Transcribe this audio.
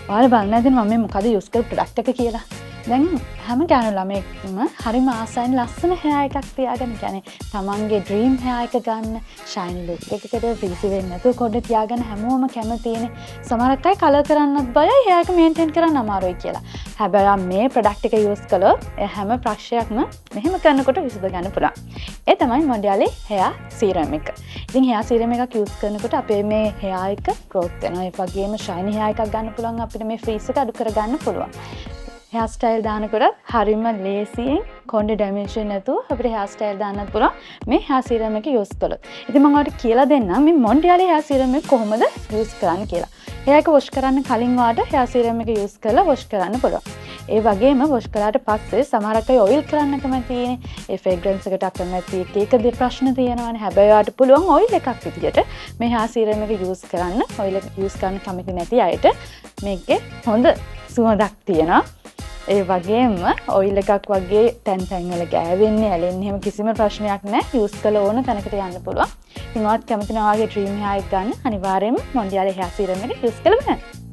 ඔයාලා බලන්න ඇතින් මම මේ මොකද යූස් කරපු ප්‍රොඩක්ට් එක කියලා. දැන් හැම ගෑනු ළමයෙක්ම හරිම ආසයින් ලස්සන hair එකක් තියාගෙන කියන්නේ තමන්ගේ dream hair එක ගන්න shine look එකකට ෆ්‍රීසි වෙන්නේ නැතුව කොඩ තියාගෙන හැමෝම කැමතිනේ. සමහරක් අය කලර් කරන්නත් බයයි hair එක maintain කරන්න අමාරුයි කියලා. හැබැයි මේ ප්‍රොඩක්ට් එක යූස් කළොත් හැම ප්‍රශ්නයක්ම මෙහෙම කරනකොට විසඳ ගන්න පුළුවන්. ඒ තමයි මොන්ඩියාලේ hair serum එක. ඉතින් hair serum එකක් යූස් කරනකොට අපේ මේ hair එක growth වෙනවා. ඒ වගේම shiny hair එකක් ගන්න පුළුවන් අපිට මේ freeze එක අඩු කරගන්න පුළුවන්. hair style දානකොට හරිම ලේසියෙන් කොණ්ඩේ damage වෙන්නේ නැතුව අපිට hair style දාන්නත් පුළුවන් මේ hair serum එක use කළොත්. ඉතින් මම ඔයාලට කියලා දෙන්නම් මේ මොන්ඩියාලේ hair serum එක කොහොමද use කරන්න කියලා. hair එක wash කරන්න කලින් ඔයාලට hair serum එක use කරලා wash කරන්න පුළුවන්. ඒ වගේම wash කළාට පස්සේ සමහරක් අය oil කරන්න කැමතිනේ. ඒ fragrance එකට අකමැති එක ප්‍රශ්න තියෙනවානේ. හැබැයි ඔයාලට පුළුවන් oil එකක් විදියට මේ hair serum එක use කරන්න. oil එක use කරන්න කැමති නැති අයට මේකේ හොඳ සුවඳක් තියෙනවා. ඒ වගේම ඔයිල් එකක් වගේ තැන් වල ගෑවෙන්නේ ඇලෙන්නේ එහෙම කිසිම ප්‍රශ්නයක් නැහැ. යූස් කළ ඕන තැනකට යන්න පුළුවන්. ඉතින් ඔයත් කැමති නම් ඔයාගේ ඩ්‍රීම් hair එක ගන්න අනිවාර්යයෙන්ම මොන්ඩියාලේ hair serum එක යූස් කරලා බලන්න.